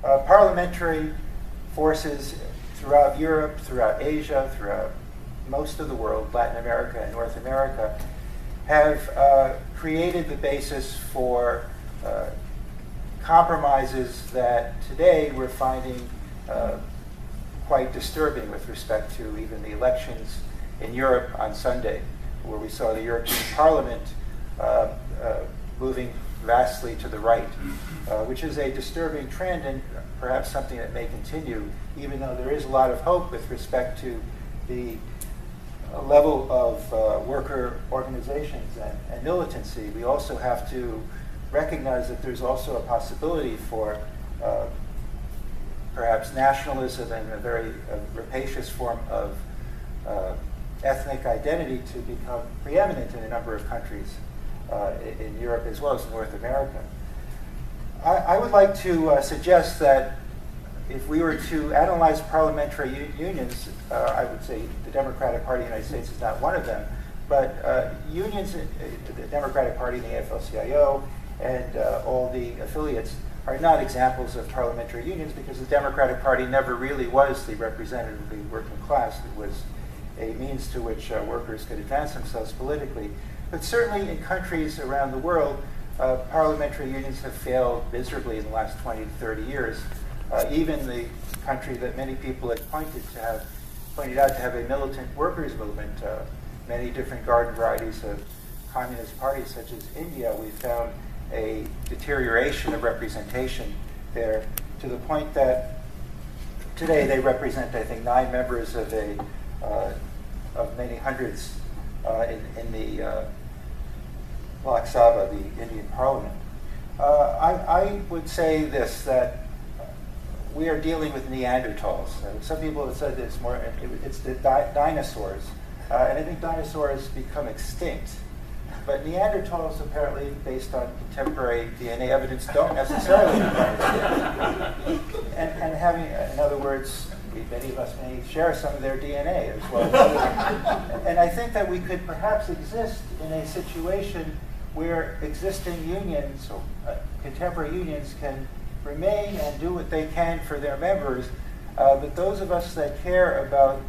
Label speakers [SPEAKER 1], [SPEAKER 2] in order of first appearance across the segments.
[SPEAKER 1] Parliamentary forces throughout Europe, throughout Asia, throughout most of the world, Latin America and North America, have created the basis for compromises that today we're finding quite disturbing with respect to even the elections in Europe on Sunday, where we saw the European Parliament moving vastly to the right, which is a disturbing trend and perhaps something that may continue, even though there is a lot of hope with respect to the level of worker organizations and militancy. We also have to recognize that there's also a possibility for perhaps nationalism and a very rapacious form of ethnic identity to become preeminent in a number of countries in Europe as well as in North America. I would like to suggest that if we were to analyze parliamentary unions, I would say the Democratic Party of the United States is not one of them, but unions, the Democratic Party and the AFL-CIO, and all the affiliates are not examples of parliamentary unions because the Democratic Party never really was the representative of the working class. It was a means to which workers could advance themselves politically. But certainly in countries around the world, parliamentary unions have failed miserably in the last 20 to 30 years. Even the country that many people had pointed out to have a militant workers' movement, many different garden varieties of communist parties such as India, we found a deterioration of representation there to the point that today they represent, I think, 9 members of many hundreds in the Lok Sabha, the Indian Parliament. I would say this, that we are dealing with Neanderthals. Some people have said it's the dinosaurs. And I think dinosaurs become extinct. But Neanderthals, apparently, based on contemporary DNA evidence, don't necessarily become extinct. And having, in other words, many of us may share some of their DNA as well. And I think that we could perhaps exist in a situation where existing unions, or contemporary unions, can remain and do what they can for their members, but those of us that care about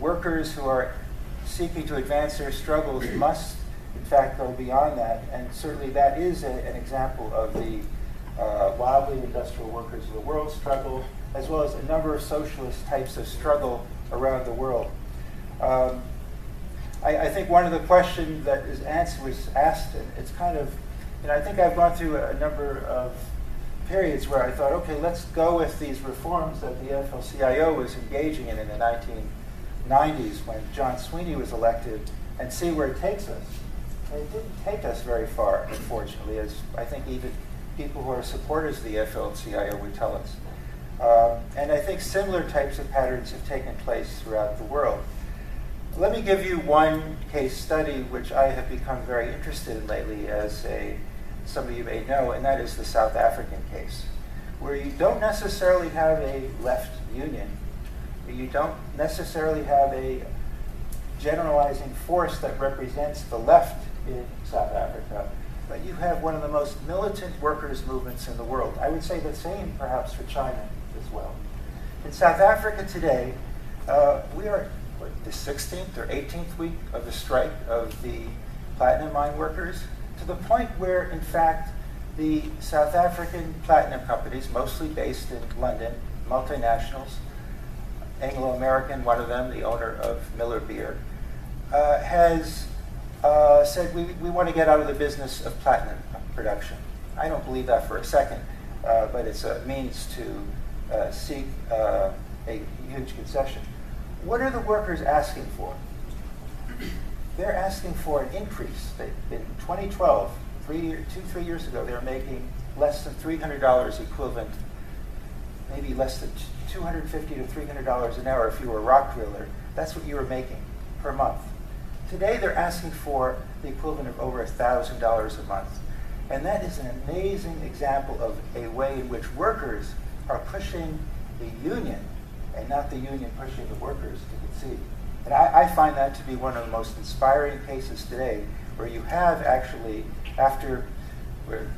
[SPEAKER 1] workers who are seeking to advance their struggles must, in fact, go beyond that, and certainly that is an example of the wildly industrial workers of the world struggle, as well as a number of socialist types of struggle around the world. I think one of the questions that was asked, and it's kind of, I think I've gone through a number of periods where I thought, okay, let's go with these reforms that the AFL-CIO was engaging in the 1990s when John Sweeney was elected and see where it takes us. And it didn't take us very far, unfortunately, as I think even people who are supporters of the AFL-CIO would tell us. And I think similar types of patterns have taken place throughout the world. Let me give you one case study which I have become very interested in lately, as some of you may know, and that is the South African case, where you don't necessarily have a left union. You don't necessarily have a generalizing force that represents the left in South Africa, but you have one of the most militant workers' movements in the world. I would say the same perhaps for China as well. In South Africa today, we are the 16th or 18th week of the strike of the platinum mine workers, to the point where, in fact, the South African platinum companies, mostly based in London, multinationals, Anglo-American, one of them, the owner of Miller Beer, has said we want to get out of the business of platinum production. I don't believe that for a second, but it's a means to seek a huge concession. What are the workers asking for? They're asking for an increase. In 2012, 3 years ago, they were making less than $300 equivalent, maybe less than $250 to $300 an hour if you were a rock driller. That's what you were making per month. Today, they're asking for the equivalent of over $1,000 a month. And that is an amazing example of a way in which workers are pushing the union, and not the union pushing the workers to concede. And I find that to be one of the most inspiring cases today, where you have actually, after, where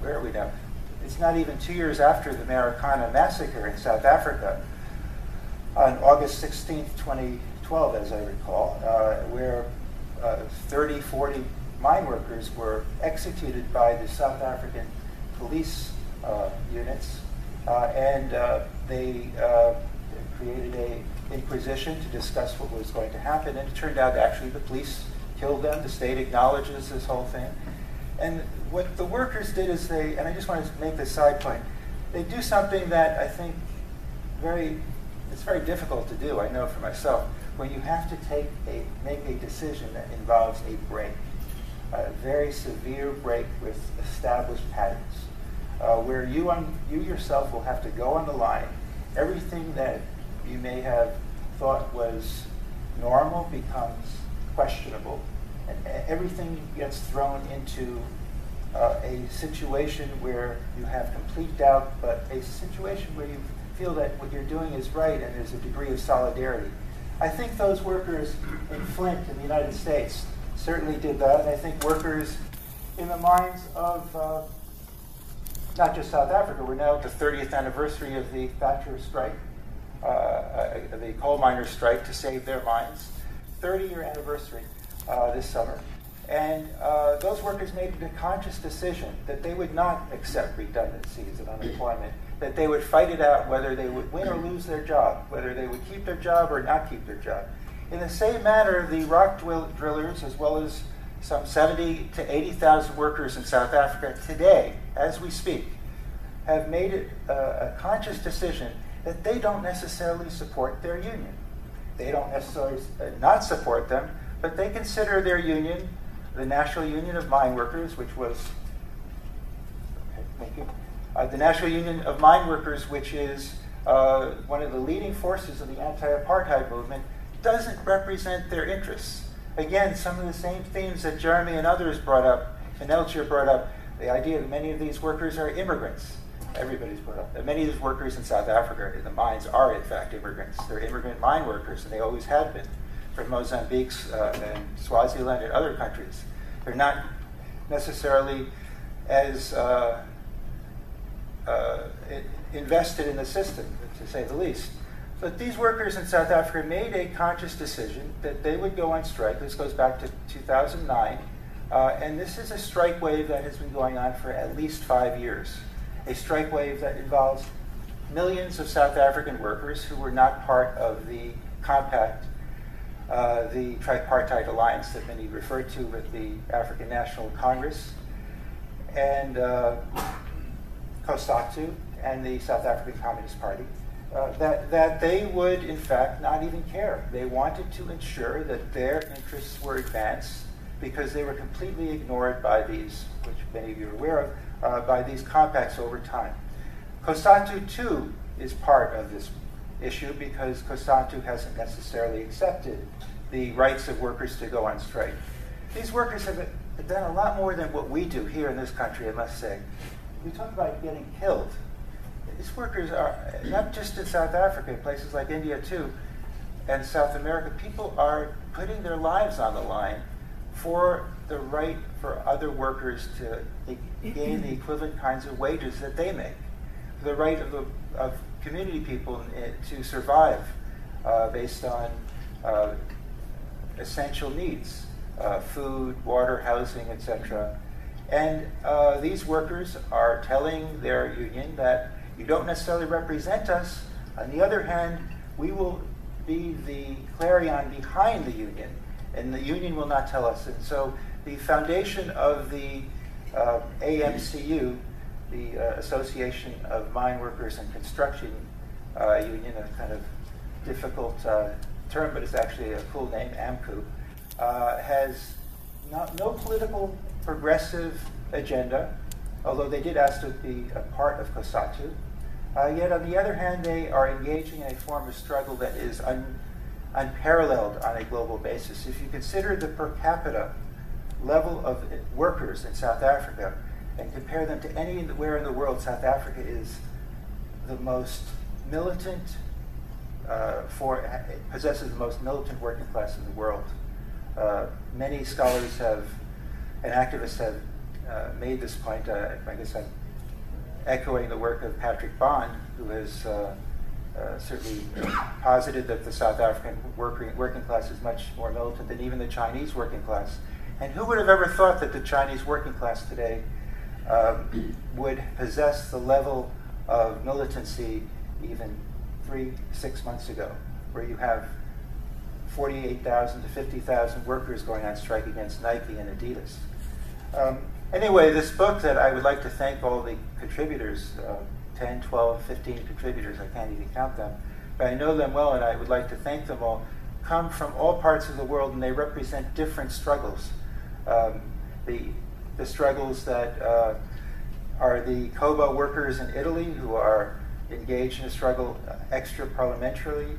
[SPEAKER 1] are we now? it's not even 2 years after the Marikana massacre in South Africa, on August 16th, 2012, as I recall, where 30, 40 mine workers were executed by the South African police units, and they created an inquisition to discuss what was going to happen, and it turned out actually the police killed them. The state acknowledges this whole thing. And what the workers did is and I just want to make this side point, they do something that I think it's very difficult to do, I know for myself, when you have to make a decision that involves a break, a very severe break with established patterns, where you yourself will have to go on the line. Everything that you may have thought was normal becomes questionable, and everything gets thrown into a situation where you have complete doubt, but a situation where you feel that what you're doing is right and there's a degree of solidarity. I think those workers in Flint in the United States certainly did that, and I think workers in the mines of not just South Africa. We're now at the 30th anniversary of the Thatcher strike, the coal miners' strike to save their mines. 30-year anniversary this summer. And those workers made a conscious decision that they would not accept redundancies and unemployment, that they would fight it out whether they would win or lose their job, whether they would keep their job or not keep their job. In the same manner, the rock drillers, as well as some 70 to 80,000 workers in South Africa today, as we speak, have made it a conscious decision that they don't necessarily support their union. They don't necessarily not support them, but they consider their union, the National Union of Mine Workers, which was, the National Union of Mine Workers, which is one of the leading forces of the anti-apartheid movement, doesn't represent their interests. Again, some of the same themes that Jeremy and others brought up, and Elcher brought up, the idea that many of these workers are immigrants. Everybody's brought up. And many of these workers in South Africa, in the mines, are in fact immigrants. They're immigrant mine workers, and they always have been, from Mozambique and Swaziland and other countries. They're not necessarily as invested in the system, to say the least. But these workers in South Africa made a conscious decision that they would go on strike. This goes back to 2009. And this is a strike wave that has been going on for at least 5 years. A strike wave that involves millions of South African workers who were not part of the compact, the tripartite alliance that many refer to with the African National Congress and COSATU and the South African Communist Party, that they would in fact not even care. They wanted to ensure that their interests were advanced because they were completely ignored by these, which many of you are aware of, by these compacts over time. COSATU too is part of this issue because COSATU hasn't necessarily accepted the rights of workers to go on strike. These workers have done a lot more than what we do here in this country, I must say. We talk about getting killed. These workers are, not just in South Africa, in places like India too, and South America, people are putting their lives on the line for the right for other workers to gain the equivalent kinds of wages that they make, the right of community people to survive based on essential needs, food, water, housing, etc. And these workers are telling their union that you don't necessarily represent us. On the other hand, we will be the clarion behind the union, and the union will not tell us. And so the foundation of the AMCU, the Association of Mine Workers and Construction Union, a kind of difficult term, but it's actually a cool name, AMCU, has no political progressive agenda, although they did ask to be a part of COSATU. Yet on the other hand, they are engaging in a form of struggle that is unparalleled on a global basis. If you consider the per capita level of workers in South Africa and compare them to anywhere in the world, South Africa is the most militant, possesses the most militant working class in the world. Many scholars have, and activists have made this point. I guess echoing the work of Patrick Bond, who has certainly posited that the South African working class is much more militant than even the Chinese working class. And who would have ever thought that the Chinese working class today would possess the level of militancy even 6 months ago, where you have 48,000 to 50,000 workers going on strike against Nike and Adidas. Anyway, this book that I would like to thank all the contributors, 10, 12, 15 contributors, I can't even count them, but I know them well and I would like to thank them all, come from all parts of the world and they represent different struggles. The struggles that are the Kobo workers in Italy who are engaged in a struggle extra-parliamentarily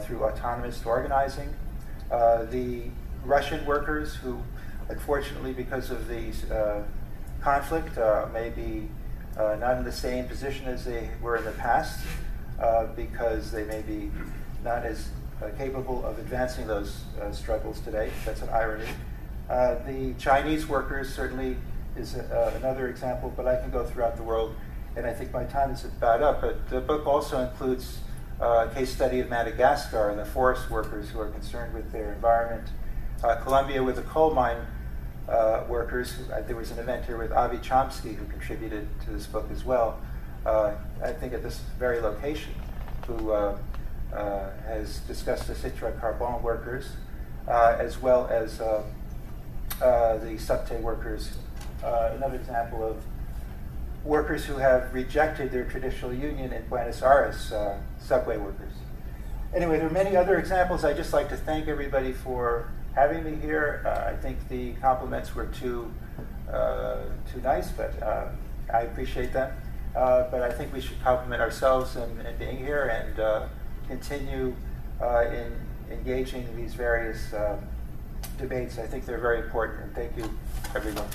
[SPEAKER 1] through autonomous organizing. The Russian workers who, unfortunately, because of the conflict, may be not in the same position as they were in the past, because they may be not as capable of advancing those struggles today. That's an irony. The Chinese workers certainly is another example, but I can go throughout the world, and I think my time is about up. But the book also includes a case study of Madagascar and the forest workers who are concerned with their environment. Colombia with the coal mine workers. There was an event here with Avi Chomsky, who contributed to this book as well, I think at this very location, who has discussed the Citra Carbon workers, as well as the subte workers. Another example of workers who have rejected their traditional union in Buenos Aires, subway workers. Anyway, there are many other examples. I'd just like to thank everybody for having me here. I think the compliments were too nice, but I appreciate them. But I think we should compliment ourselves in being here and continue in engaging in these various debates. I think they're very important, and thank you, everyone.